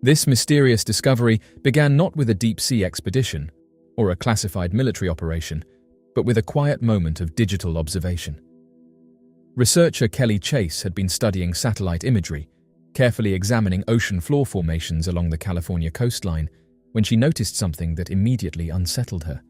This mysterious discovery began not with a deep-sea expedition or a classified military operation, but with a quiet moment of digital observation. Researcher Kelly Chase had been studying satellite imagery, carefully examining ocean floor formations along the California coastline, when she noticed something that immediately unsettled her.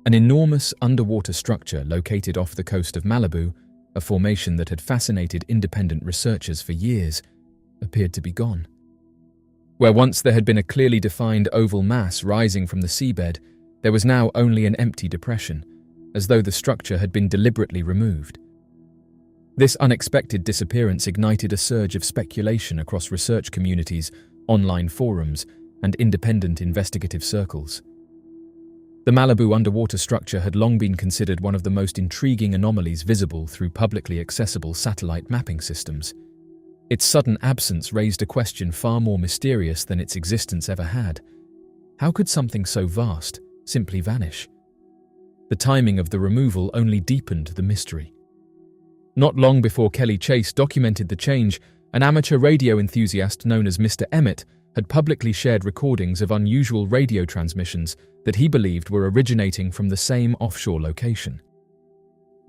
An enormous underwater structure located off the coast of Malibu, a formation that had fascinated independent researchers for years, appeared to be gone. Where once there had been a clearly defined oval mass rising from the seabed, there was now only an empty depression, as though the structure had been deliberately removed. This unexpected disappearance ignited a surge of speculation across research communities, online forums, and independent investigative circles. The Malibu underwater structure had long been considered one of the most intriguing anomalies visible through publicly accessible satellite mapping systems. Its sudden absence raised a question far more mysterious than its existence ever had. How could something so vast simply vanish? The timing of the removal only deepened the mystery. Not long before Kelly Chase documented the change, an amateur radio enthusiast known as Mr. Emmett had publicly shared recordings of unusual radio transmissions that he believed were originating from the same offshore location.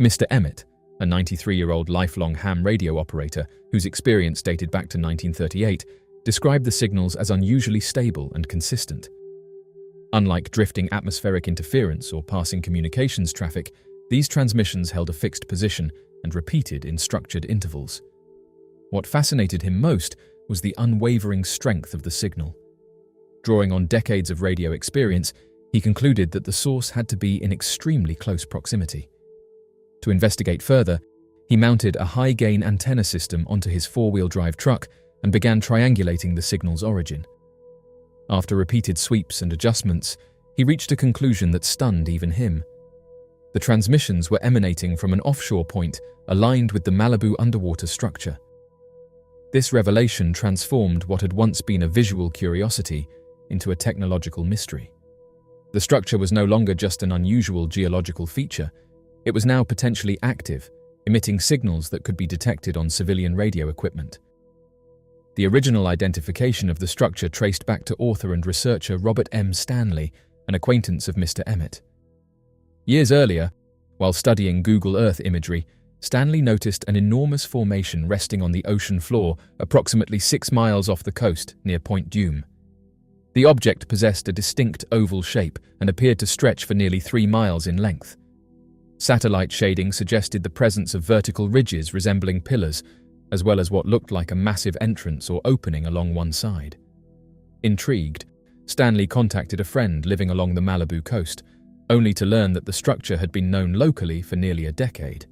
Mr. Emmett, a 93-year-old lifelong ham radio operator whose experience dated back to 1938, described the signals as unusually stable and consistent. Unlike drifting atmospheric interference or passing communications traffic, these transmissions held a fixed position and repeated in structured intervals. What fascinated him most was the unwavering strength of the signal. Drawing on decades of radio experience, he concluded that the source had to be in extremely close proximity. To investigate further, he mounted a high-gain antenna system onto his four-wheel drive truck and began triangulating the signal's origin. After repeated sweeps and adjustments, he reached a conclusion that stunned even him. The transmissions were emanating from an offshore point aligned with the Malibu underwater structure. This revelation transformed what had once been a visual curiosity into a technological mystery. The structure was no longer just an unusual geological feature. It was now potentially active, emitting signals that could be detected on civilian radio equipment. The original identification of the structure traced back to author and researcher Robert M. Stanley, an acquaintance of Mr. Emmett. Years earlier, while studying Google Earth imagery, Stanley noticed an enormous formation resting on the ocean floor approximately 6 miles off the coast near Point Dume. The object possessed a distinct oval shape and appeared to stretch for nearly 3 miles in length. Satellite shading suggested the presence of vertical ridges resembling pillars, as well as what looked like a massive entrance or opening along one side. Intrigued, Stanley contacted a friend living along the Malibu coast, only to learn that the structure had been known locally for nearly a decade.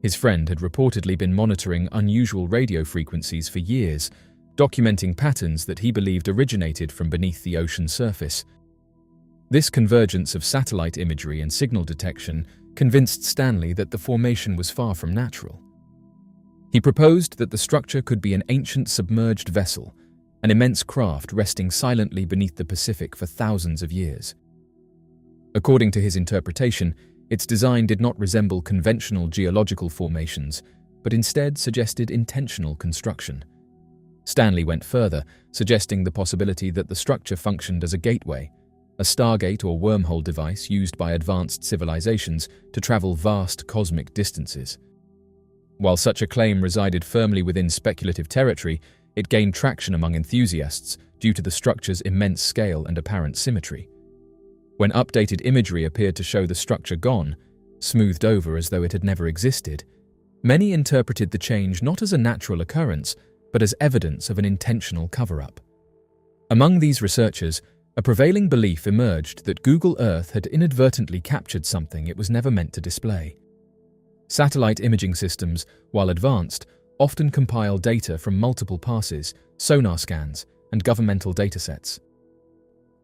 His friend had reportedly been monitoring unusual radio frequencies for years, documenting patterns that he believed originated from beneath the ocean surface. This convergence of satellite imagery and signal detection convinced Stanley that the formation was far from natural. He proposed that the structure could be an ancient submerged vessel, an immense craft resting silently beneath the Pacific for thousands of years. According to his interpretation, its design did not resemble conventional geological formations, but instead suggested intentional construction. Stanley went further, suggesting the possibility that the structure functioned as a gateway, a stargate or wormhole device used by advanced civilizations to travel vast cosmic distances. While such a claim resided firmly within speculative territory, it gained traction among enthusiasts due to the structure's immense scale and apparent symmetry. When updated imagery appeared to show the structure gone, smoothed over as though it had never existed, many interpreted the change not as a natural occurrence, but as evidence of an intentional cover-up. Among these researchers, a prevailing belief emerged that Google Earth had inadvertently captured something it was never meant to display. Satellite imaging systems, while advanced, often compile data from multiple passes, sonar scans, and governmental datasets.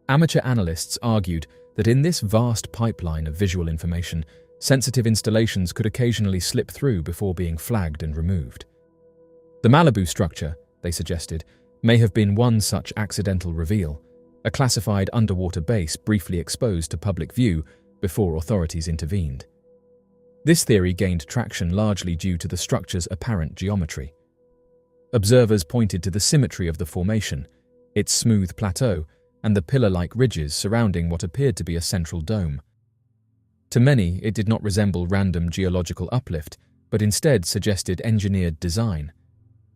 Amateur analysts argued that in this vast pipeline of visual information, sensitive installations could occasionally slip through before being flagged and removed. The Malibu structure, they suggested, may have been one such accidental reveal, a classified underwater base briefly exposed to public view before authorities intervened. This theory gained traction largely due to the structure's apparent geometry. Observers pointed to the symmetry of the formation, its smooth plateau, and the pillar-like ridges surrounding what appeared to be a central dome. To many, it did not resemble random geological uplift, but instead suggested engineered design.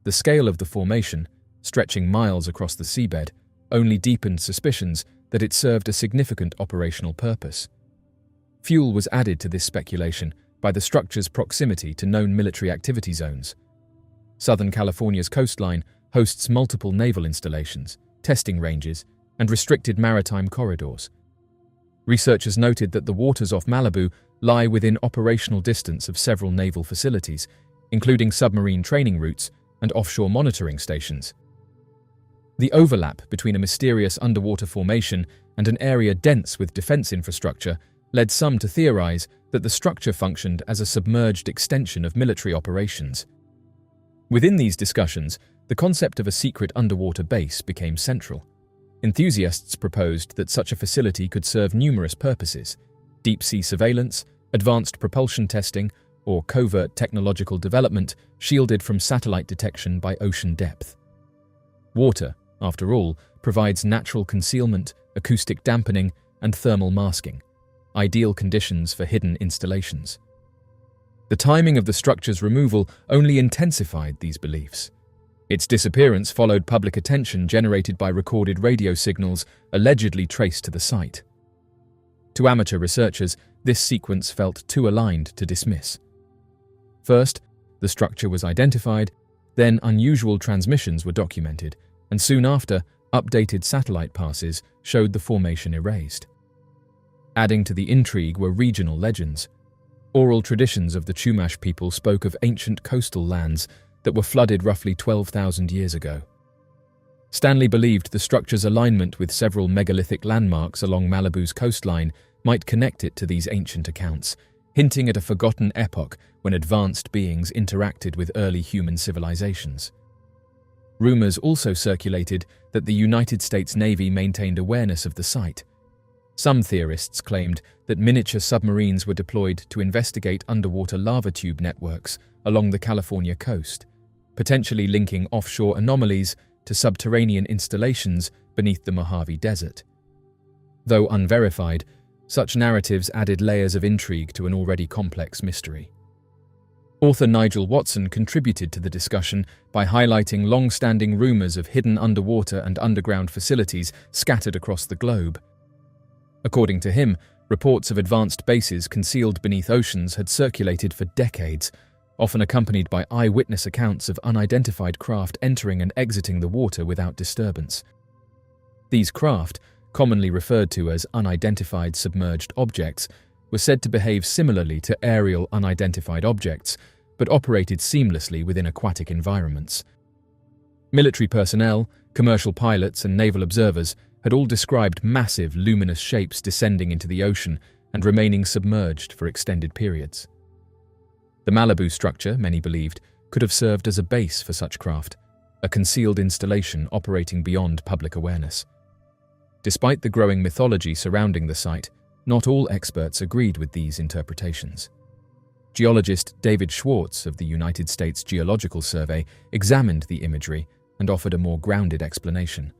The scale of the formation, stretching miles across the seabed, only deepened suspicions that it served a significant operational purpose. Fuel was added to this speculation by the structure's proximity to known military activity zones. Southern California's coastline hosts multiple naval installations, testing ranges, and restricted maritime corridors. Researchers noted that the waters off Malibu lie within operational distance of several naval facilities, including submarine training routes and offshore monitoring stations. The overlap between a mysterious underwater formation and an area dense with defense infrastructure led some to theorize that the structure functioned as a submerged extension of military operations. Within these discussions, the concept of a secret underwater base became central. Enthusiasts proposed that such a facility could serve numerous purposes: deep-sea surveillance, advanced propulsion testing, or covert technological development shielded from satellite detection by ocean depth. Water, after all, provides natural concealment, acoustic dampening, and thermal masking, ideal conditions for hidden installations. The timing of the structure's removal only intensified these beliefs. Its disappearance followed public attention generated by recorded radio signals allegedly traced to the site. To amateur researchers, this sequence felt too aligned to dismiss. First, the structure was identified, then unusual transmissions were documented, and soon after, updated satellite passes showed the formation erased. Adding to the intrigue were regional legends. Oral traditions of the Chumash people spoke of ancient coastal lands that were flooded roughly 12,000 years ago. Stanley believed the structure's alignment with several megalithic landmarks along Malibu's coastline might connect it to these ancient accounts, hinting at a forgotten epoch when advanced beings interacted with early human civilizations. Rumors also circulated that the United States Navy maintained awareness of the site. Some theorists claimed that miniature submarines were deployed to investigate underwater lava tube networks along the California coast, potentially linking offshore anomalies to subterranean installations beneath the Mojave Desert. Though unverified, such narratives added layers of intrigue to an already complex mystery. Author Nigel Watson contributed to the discussion by highlighting long-standing rumors of hidden underwater and underground facilities scattered across the globe. According to him, reports of advanced bases concealed beneath oceans had circulated for decades, often accompanied by eyewitness accounts of unidentified craft entering and exiting the water without disturbance. These craft, commonly referred to as unidentified submerged objects, were said to behave similarly to aerial unidentified objects, but operated seamlessly within aquatic environments. Military personnel, commercial pilots, and naval observers had all described massive luminous shapes descending into the ocean and remaining submerged for extended periods. The Malibu structure, many believed, could have served as a base for such craft, a concealed installation operating beyond public awareness. Despite the growing mythology surrounding the site, not all experts agreed with these interpretations. Geologist David Schwartz of the United States Geological Survey examined the imagery and offered a more grounded explanation.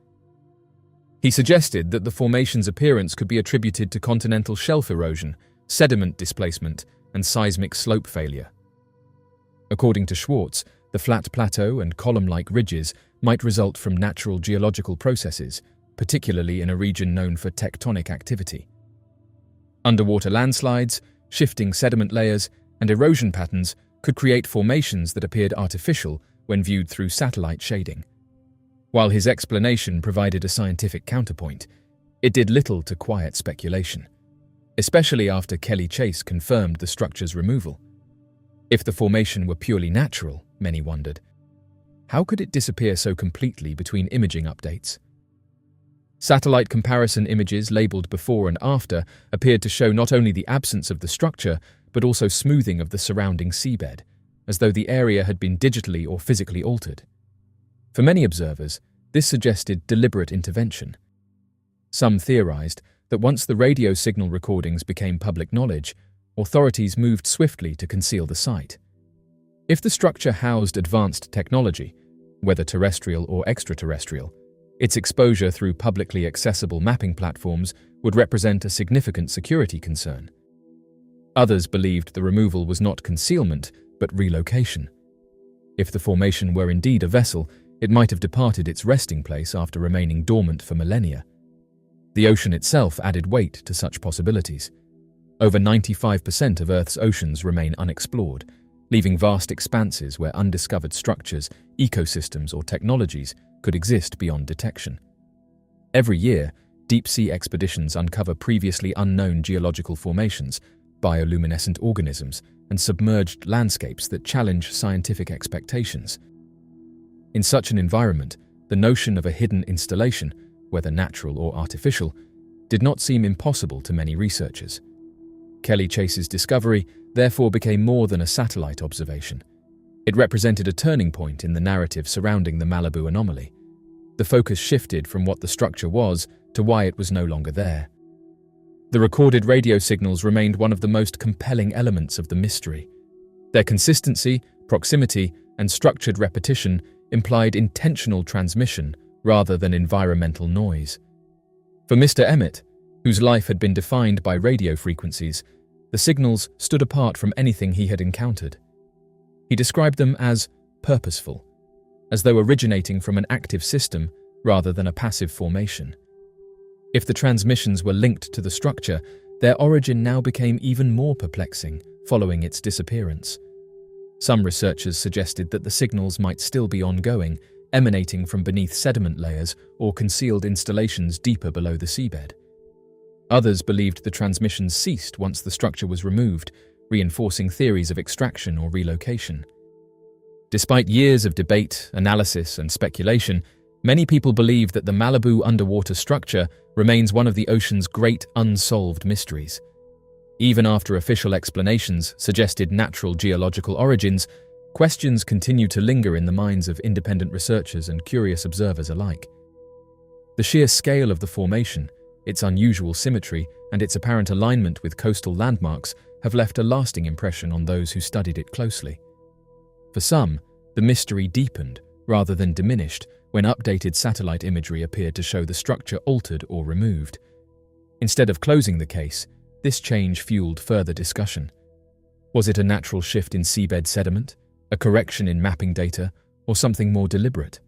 He suggested that the formation's appearance could be attributed to continental shelf erosion, sediment displacement, and seismic slope failure. According to Schwartz, the flat plateau and column-like ridges might result from natural geological processes, particularly in a region known for tectonic activity. Underwater landslides, shifting sediment layers, and erosion patterns could create formations that appeared artificial when viewed through satellite shading. While his explanation provided a scientific counterpoint, it did little to quiet speculation, especially after Kelly Chase confirmed the structure's removal. If the formation were purely natural, many wondered, how could it disappear so completely between imaging updates? Satellite comparison images labeled before and after appeared to show not only the absence of the structure, but also smoothing of the surrounding seabed, as though the area had been digitally or physically altered. For many observers, this suggested deliberate intervention. Some theorized that once the radio signal recordings became public knowledge, authorities moved swiftly to conceal the site. If the structure housed advanced technology, whether terrestrial or extraterrestrial, Its exposure through publicly accessible mapping platforms would represent a significant security concern. Others believed the removal was not concealment, but relocation. If the formation were indeed a vessel, it might have departed its resting place after remaining dormant for millennia. The ocean itself added weight to such possibilities. Over 95% of Earth's oceans remain unexplored, leaving vast expanses where undiscovered structures, ecosystems, or technologies could exist beyond detection. Every year, deep-sea expeditions uncover previously unknown geological formations, bioluminescent organisms, and submerged landscapes that challenge scientific expectations. In such an environment, the notion of a hidden installation, whether natural or artificial, did not seem impossible to many researchers. Kelly Chase's discovery therefore became more than a satellite observation. It represented a turning point in the narrative surrounding the Malibu anomaly. The focus shifted from what the structure was to why it was no longer there. The recorded radio signals remained one of the most compelling elements of the mystery. Their consistency, proximity, and structured repetition implied intentional transmission rather than environmental noise. For Mr. Emmett, whose life had been defined by radio frequencies, the signals stood apart from anything he had encountered. He described them as purposeful, as though originating from an active system rather than a passive formation. If the transmissions were linked to the structure, their origin now became even more perplexing following its disappearance. Some researchers suggested that the signals might still be ongoing, emanating from beneath sediment layers or concealed installations deeper below the seabed. Others believed the transmissions ceased once the structure was removed, reinforcing theories of extraction or relocation. Despite years of debate, analysis, and speculation, many people believe that the Malibu underwater structure remains one of the ocean's great unsolved mysteries. Even after official explanations suggested natural geological origins, questions continue to linger in the minds of independent researchers and curious observers alike. The sheer scale of the formation, its unusual symmetry, and its apparent alignment with coastal landmarks have left a lasting impression on those who studied it closely. For some, the mystery deepened rather than diminished when updated satellite imagery appeared to show the structure altered or removed. Instead of closing the case, this change fueled further discussion. Was it a natural shift in seabed sediment, a correction in mapping data, or something more deliberate?